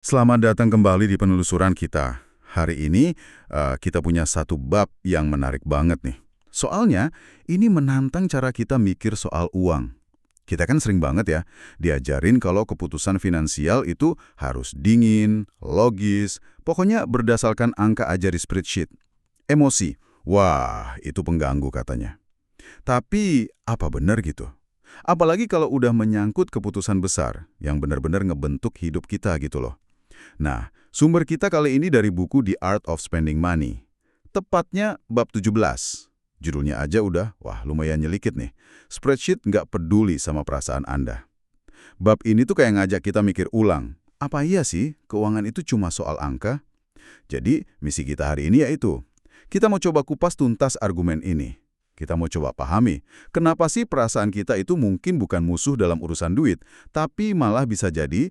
Selamat datang kembali di penelusuran kita. Hari ini kita punya satu bab yang menarik banget nih. Soalnya ini menantang cara kita mikir soal uang. Kita kan sering banget ya diajarin kalau keputusan finansial itu harus dingin, logis, pokoknya berdasarkan angka aja di spreadsheet. Emosi, wah itu pengganggu katanya. Tapi apa benar gitu? Apalagi kalau udah menyangkut keputusan besar yang benar-benar ngebentuk hidup kita gitu loh. Nah, sumber kita kali ini dari buku The Art of Spending Money. Tepatnya bab 17. Judulnya aja udah, wah lumayan nyelikit nih. Spreadsheet nggak peduli sama perasaan Anda. Bab ini tuh kayak ngajak kita mikir ulang. Apa iya sih keuangan itu cuma soal angka? Jadi, misi kita hari ini yaitu, kita mau coba kupas tuntas argumen ini. Kita mau coba pahami, kenapa sih perasaan kita itu mungkin bukan musuh dalam urusan duit, tapi malah bisa jadi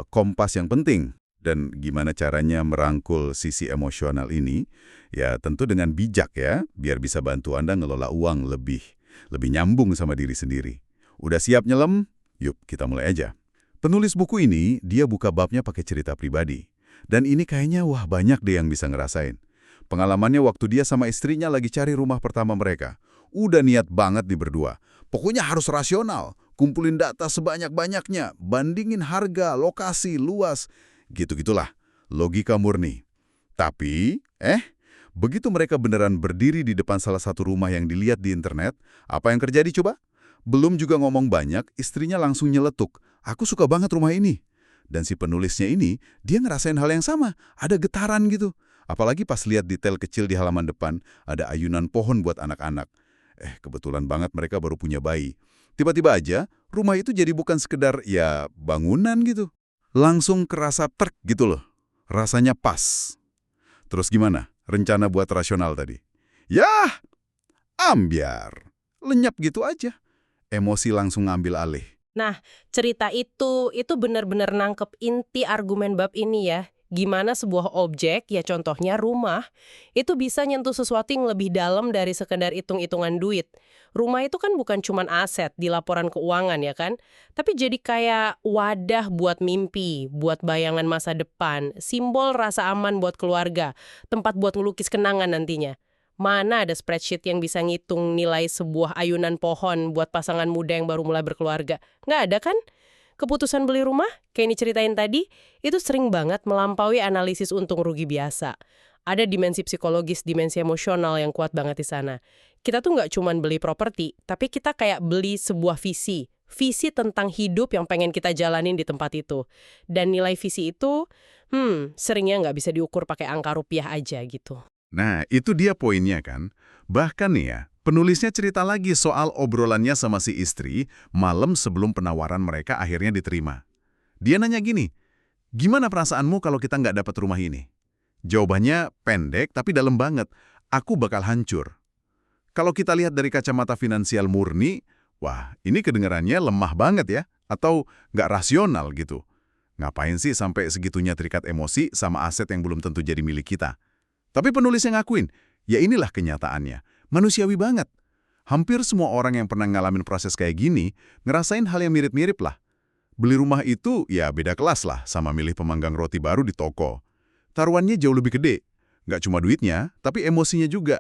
kompas yang penting. Dan gimana caranya merangkul sisi emosional ini? Ya tentu dengan bijak ya, biar bisa bantu Anda ngelola uang lebih nyambung sama diri sendiri. Udah siap nyelam? Yuk kita mulai aja. Penulis buku ini, dia buka babnya pakai cerita pribadi. Dan ini kayaknya wah banyak deh yang bisa ngerasain. Pengalamannya waktu dia sama istrinya lagi cari rumah pertama mereka. Udah niat banget di berdua. Pokoknya harus rasional. Kumpulin data sebanyak-banyaknya. Bandingin harga, lokasi, luas. Gitu-gitulah. Logika murni. Tapi, begitu mereka beneran berdiri di depan salah satu rumah yang dilihat di internet, apa yang terjadi coba? Belum juga ngomong banyak, istrinya langsung nyeletuk. Aku suka banget rumah ini. Dan si penulisnya ini, dia ngerasain hal yang sama. Ada getaran gitu. Apalagi pas lihat detail kecil di halaman depan, ada ayunan pohon buat anak-anak. Kebetulan banget mereka baru punya bayi. Tiba-tiba aja, rumah itu jadi bukan sekedar ya bangunan gitu. Langsung kerasa trek gitu loh. Rasanya pas. Terus gimana? Rencana buat rasional tadi? Yah, ambyar. Lenyap gitu aja. Emosi langsung ngambil alih. Nah, cerita itu benar-benar nangkep inti argumen bab ini ya. Gimana sebuah objek, ya contohnya rumah, itu bisa nyentuh sesuatu yang lebih dalam dari sekedar hitung-hitungan duit. Rumah itu kan bukan cuman aset di laporan keuangan ya kan, tapi jadi kayak wadah buat mimpi, buat bayangan masa depan, simbol rasa aman buat keluarga, tempat buat ngelukis kenangan nantinya. Mana ada spreadsheet yang bisa ngitung nilai sebuah ayunan pohon buat pasangan muda yang baru mulai berkeluarga? Nggak ada kan? Keputusan beli rumah, kayak ini ceritain tadi, itu sering banget melampaui analisis untung rugi biasa. Ada dimensi psikologis, dimensi emosional yang kuat banget di sana. Kita tuh nggak cuma beli properti, tapi kita kayak beli sebuah visi. Visi tentang hidup yang pengen kita jalanin di tempat itu. Dan nilai visi itu, seringnya nggak bisa diukur pakai angka rupiah aja gitu. Nah, itu dia poinnya kan. Bahkan nih ya, penulisnya cerita lagi soal obrolannya sama si istri malam sebelum penawaran mereka akhirnya diterima. Dia nanya gini, gimana perasaanmu kalau kita nggak dapat rumah ini? Jawabannya pendek tapi dalam banget, aku bakal hancur. Kalau kita lihat dari kacamata finansial murni, wah ini kedengarannya lemah banget ya, atau nggak rasional gitu. Ngapain sih sampai segitunya terikat emosi sama aset yang belum tentu jadi milik kita? Tapi penulis yang ngakuin, ya inilah kenyataannya. Manusiawi banget. Hampir semua orang yang pernah ngalamin proses kayak gini, ngerasain hal yang mirip-mirip lah. Beli rumah itu ya beda kelas lah sama milih pemanggang roti baru di toko. Taruhannya jauh lebih gede. Nggak cuma duitnya, tapi emosinya juga.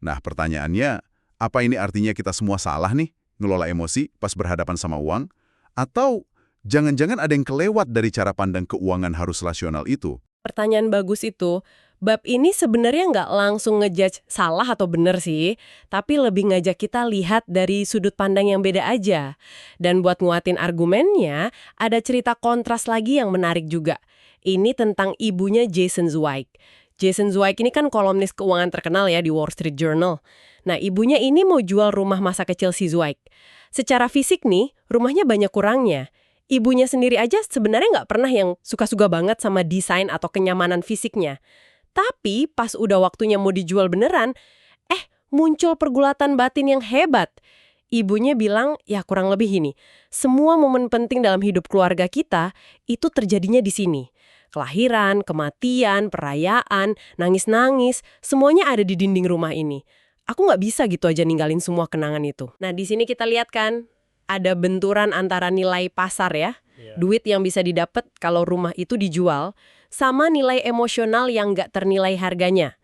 Nah pertanyaannya, apa ini artinya kita semua salah nih ngelola emosi pas berhadapan sama uang? Atau jangan-jangan ada yang kelewat dari cara pandang keuangan harus rasional itu? Pertanyaan bagus itu. Bab ini sebenarnya nggak langsung ngejudge salah atau benar sih, tapi lebih ngajak kita lihat dari sudut pandang yang beda aja. Dan buat nguatin argumennya, ada cerita kontras lagi yang menarik juga. Ini tentang ibunya Jason Zweig. Jason Zweig ini kan kolumnis keuangan terkenal ya di Wall Street Journal. Nah, ibunya ini mau jual rumah masa kecil si Zweig. Secara fisik nih, rumahnya banyak kurangnya. Ibunya sendiri aja sebenarnya nggak pernah yang suka-suka banget sama desain atau kenyamanan fisiknya. Tapi pas udah waktunya mau dijual beneran, muncul pergulatan batin yang hebat. Ibunya bilang, ya kurang lebih ini, semua momen penting dalam hidup keluarga kita itu terjadinya di sini. Kelahiran, kematian, perayaan, nangis-nangis, semuanya ada di dinding rumah ini. Aku nggak bisa gitu aja ninggalin semua kenangan itu. Nah di sini kita lihat kan, ada benturan antara nilai pasar ya, duit yang bisa didapat kalau rumah itu dijual, sama nilai emosional yang nggak ternilai harganya.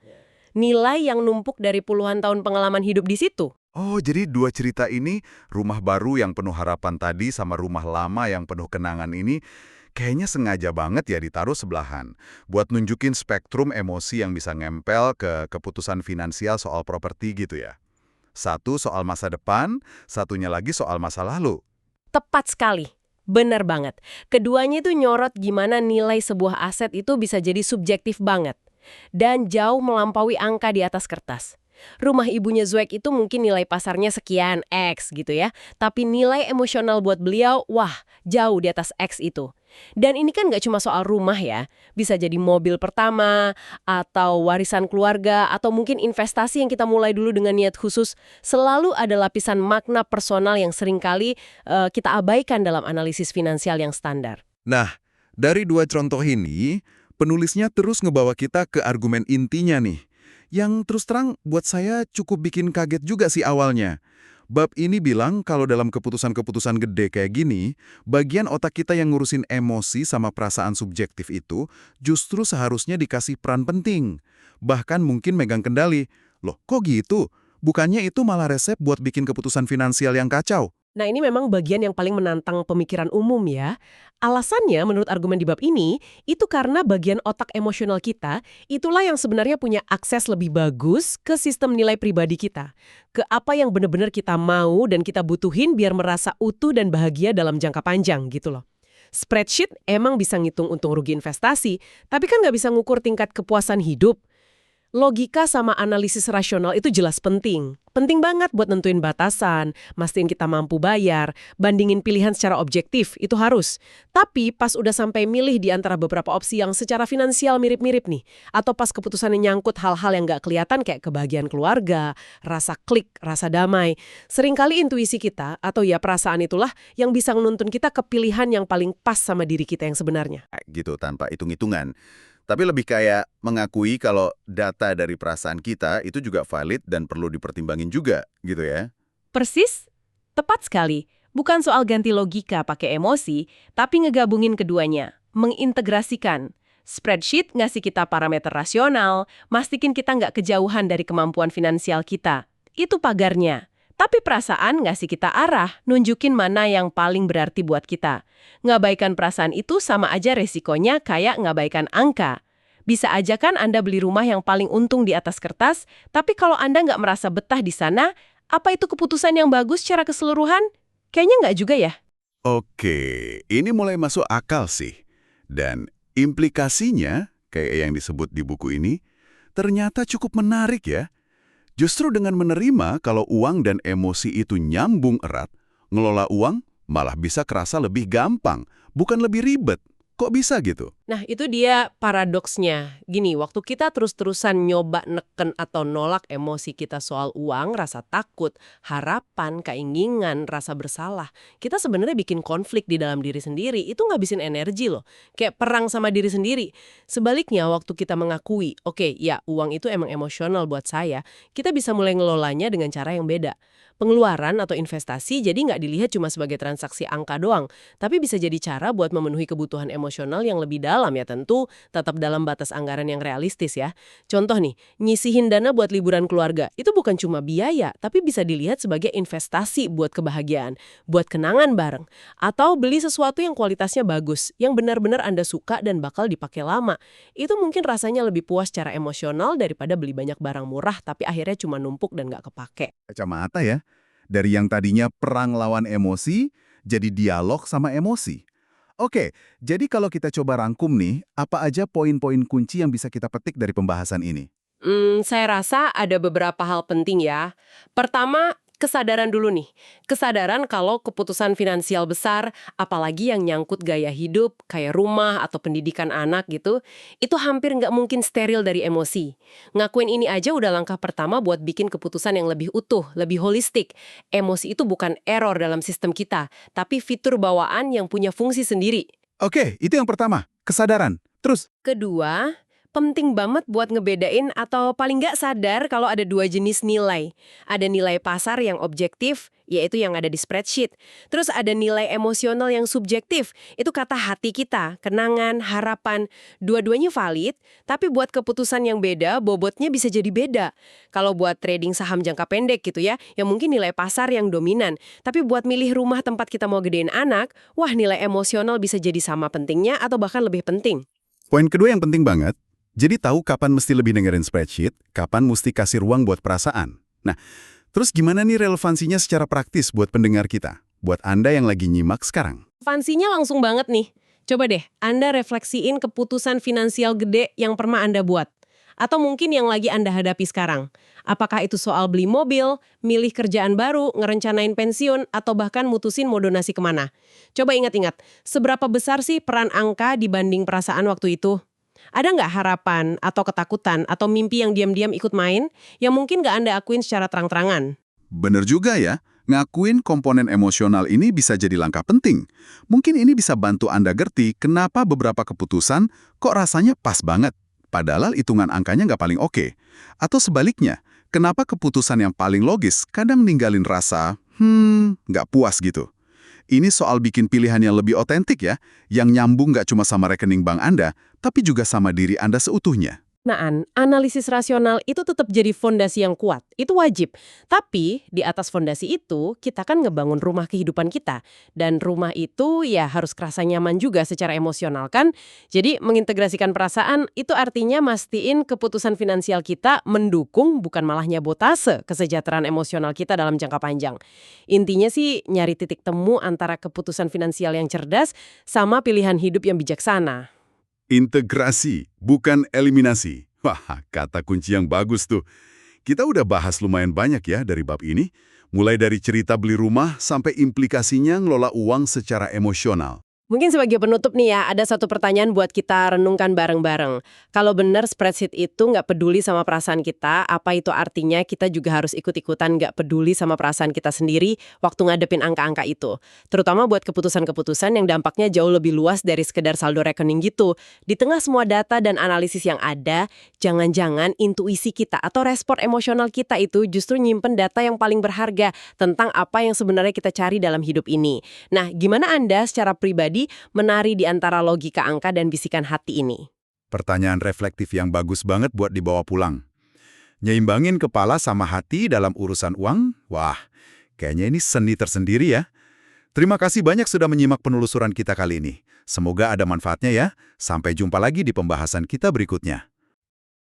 Nilai yang numpuk dari puluhan tahun pengalaman hidup di situ. Oh, jadi dua cerita ini, rumah baru yang penuh harapan tadi sama rumah lama yang penuh kenangan ini, kayaknya sengaja banget ya ditaruh sebelahan. Buat nunjukin spektrum emosi yang bisa ngempel ke keputusan finansial soal properti gitu ya. Satu soal masa depan, satunya lagi soal masa lalu. Tepat sekali. Bener banget. Keduanya itu nyorot gimana nilai sebuah aset itu bisa jadi subjektif banget. Dan jauh melampaui angka di atas kertas. Rumah ibunya Zweig itu mungkin nilai pasarnya sekian, X gitu ya. Tapi nilai emosional buat beliau, wah, jauh di atas X itu. Dan ini kan nggak cuma soal rumah ya. Bisa jadi mobil pertama, atau warisan keluarga, atau mungkin investasi yang kita mulai dulu dengan niat khusus. Selalu ada lapisan makna personal yang seringkali kita abaikan dalam analisis finansial yang standar. Nah, dari dua contoh ini, penulisnya terus ngebawa kita ke argumen intinya nih. Yang terus terang buat saya cukup bikin kaget juga sih awalnya. Bab ini bilang kalau dalam keputusan-keputusan gede kayak gini, bagian otak kita yang ngurusin emosi sama perasaan subjektif itu justru seharusnya dikasih peran penting. Bahkan mungkin megang kendali. Loh, kok gitu? Bukannya itu malah resep buat bikin keputusan finansial yang kacau? Nah, ini memang bagian yang paling menantang pemikiran umum ya. Alasannya menurut argumen di bab ini, itu karena bagian otak emosional kita, itulah yang sebenarnya punya akses lebih bagus ke sistem nilai pribadi kita. Ke apa yang benar-benar kita mau dan kita butuhin biar merasa utuh dan bahagia dalam jangka panjang gitu loh. Spreadsheet emang bisa ngitung untung rugi investasi, tapi kan nggak bisa ngukur tingkat kepuasan hidup. Logika sama analisis rasional itu jelas penting. Penting banget buat nentuin batasan, mastiin kita mampu bayar, bandingin pilihan secara objektif, itu harus. Tapi pas udah sampai milih di antara beberapa opsi yang secara finansial mirip-mirip nih, atau pas keputusannya nyangkut hal-hal yang nggak kelihatan kayak kebahagiaan keluarga, rasa klik, rasa damai, seringkali intuisi kita, atau ya perasaan itulah yang bisa menuntun kita ke pilihan yang paling pas sama diri kita yang sebenarnya. Gitu, tanpa hitung-hitungan. Tapi lebih kayak mengakui kalau data dari perasaan kita itu juga valid dan perlu dipertimbangin juga, gitu ya. Persis, tepat sekali. Bukan soal ganti logika pakai emosi, tapi ngegabungin keduanya, mengintegrasikan. Spreadsheet ngasih kita parameter rasional, mastiin kita nggak kejauhan dari kemampuan finansial kita. Itu pagarnya. Tapi perasaan ngasih kita arah, nunjukin mana yang paling berarti buat kita. Ngabaikan perasaan itu sama aja resikonya kayak ngabaikan angka. Bisa aja kan Anda beli rumah yang paling untung di atas kertas, tapi kalau Anda nggak merasa betah di sana, apa itu keputusan yang bagus secara keseluruhan? Kayaknya nggak juga ya. Oke, ini mulai masuk akal sih. Dan implikasinya, kayak yang disebut di buku ini, ternyata cukup menarik ya. Justru dengan menerima kalau uang dan emosi itu nyambung erat, ngelola uang malah bisa kerasa lebih gampang, bukan lebih ribet. Kok bisa gitu? Nah, itu dia paradoksnya. Gini, waktu kita terus-terusan nyoba neken atau nolak emosi kita soal uang, rasa takut, harapan, keinginan, rasa bersalah, kita sebenarnya bikin konflik di dalam diri sendiri. Itu ngabisin energi loh. Kayak perang sama diri sendiri. Sebaliknya, waktu kita mengakui, oke, ya uang itu emang emosional buat saya, kita bisa mulai ngelolanya dengan cara yang beda. Pengeluaran atau investasi jadi nggak dilihat cuma sebagai transaksi angka doang, tapi bisa jadi cara buat memenuhi kebutuhan emosional yang lebih dalam ya tentu, tetap dalam batas anggaran yang realistis ya. Contoh nih, nyisihin dana buat liburan keluarga, itu bukan cuma biaya, tapi bisa dilihat sebagai investasi buat kebahagiaan, buat kenangan bareng. Atau beli sesuatu yang kualitasnya bagus, yang benar-benar Anda suka dan bakal dipakai lama. Itu mungkin rasanya lebih puas secara emosional daripada beli banyak barang murah, tapi akhirnya cuma numpuk dan nggak kepake. Kacamata ya. Dari yang tadinya perang lawan emosi, jadi dialog sama emosi. Oke, jadi kalau kita coba rangkum nih, apa aja poin-poin kunci yang bisa kita petik dari pembahasan ini? Saya rasa ada beberapa hal penting ya. Pertama, kesadaran dulu nih. Kesadaran kalau keputusan finansial besar, apalagi yang nyangkut gaya hidup, kayak rumah atau pendidikan anak gitu, itu hampir nggak mungkin steril dari emosi. Ngakuin ini aja udah langkah pertama buat bikin keputusan yang lebih utuh, lebih holistik. Emosi itu bukan error dalam sistem kita, tapi fitur bawaan yang punya fungsi sendiri. Oke, itu yang pertama, kesadaran. Terus, Kedua, penting banget buat ngebedain atau paling nggak sadar kalau ada dua jenis nilai. Ada nilai pasar yang objektif, yaitu yang ada di spreadsheet. Terus ada nilai emosional yang subjektif, itu kata hati kita, kenangan, harapan. Dua-duanya valid, tapi buat keputusan yang beda, bobotnya bisa jadi beda. Kalau buat trading saham jangka pendek gitu ya mungkin nilai pasar yang dominan. Tapi buat milih rumah tempat kita mau gedein anak, wah nilai emosional bisa jadi sama pentingnya atau bahkan lebih penting. Poin kedua yang penting banget, jadi tahu kapan mesti lebih dengerin spreadsheet, kapan mesti kasih ruang buat perasaan. Nah, terus gimana nih relevansinya secara praktis buat pendengar kita? Buat Anda yang lagi nyimak sekarang. Relevansinya langsung banget nih. Coba deh, Anda refleksiin keputusan finansial gede yang pernah Anda buat. Atau mungkin yang lagi Anda hadapi sekarang. Apakah itu soal beli mobil, milih kerjaan baru, ngerencanain pensiun, atau bahkan mutusin mau donasi kemana? Coba ingat-ingat, seberapa besar sih peran angka dibanding perasaan waktu itu? Ada nggak harapan, atau ketakutan, atau mimpi yang diam-diam ikut main, yang mungkin nggak Anda akuin secara terang-terangan? Bener juga ya, ngakuin komponen emosional ini bisa jadi langkah penting. Mungkin ini bisa bantu Anda ngerti kenapa beberapa keputusan kok rasanya pas banget. Padahal hitungan angkanya nggak paling oke. Atau sebaliknya, kenapa keputusan yang paling logis kadang ninggalin rasa, nggak puas gitu. Ini soal bikin pilihan yang lebih otentik ya, yang nyambung nggak cuma sama rekening bank Anda, tapi juga sama diri Anda seutuhnya. Nah, analisis rasional itu tetap jadi fondasi yang kuat. Itu wajib. Tapi di atas fondasi itu, kita kan ngebangun rumah kehidupan kita. Dan rumah itu ya harus kerasa nyaman juga secara emosional kan. Jadi mengintegrasikan perasaan itu artinya mastiin keputusan finansial kita mendukung bukan malah nyabotase kesejahteraan emosional kita dalam jangka panjang. Intinya sih nyari titik temu antara keputusan finansial yang cerdas sama pilihan hidup yang bijaksana. Integrasi, bukan eliminasi. Wah, kata kunci yang bagus tuh. Kita udah bahas lumayan banyak ya dari bab ini, mulai dari cerita beli rumah sampai implikasinya ngelola uang secara emosional. Mungkin sebagai penutup nih ya, ada satu pertanyaan buat kita renungkan bareng-bareng. Kalau benar spreadsheet itu nggak peduli sama perasaan kita, apa itu artinya kita juga harus ikut-ikutan nggak peduli sama perasaan kita sendiri waktu ngadepin angka-angka itu? Terutama buat keputusan-keputusan yang dampaknya jauh lebih luas dari sekedar saldo rekening gitu. Di tengah semua data dan analisis yang ada, jangan-jangan intuisi kita atau respon emosional kita itu justru nyimpen data yang paling berharga tentang apa yang sebenarnya kita cari dalam hidup ini. Nah, gimana Anda secara pribadi menari di antara logika angka dan bisikan hati ini? Pertanyaan reflektif yang bagus banget buat dibawa pulang. Nyeimbangin kepala sama hati dalam urusan uang? Wah, kayaknya ini seni tersendiri ya. Terima kasih banyak sudah menyimak penelusuran kita kali ini. Semoga ada manfaatnya ya. Sampai jumpa lagi di pembahasan kita berikutnya.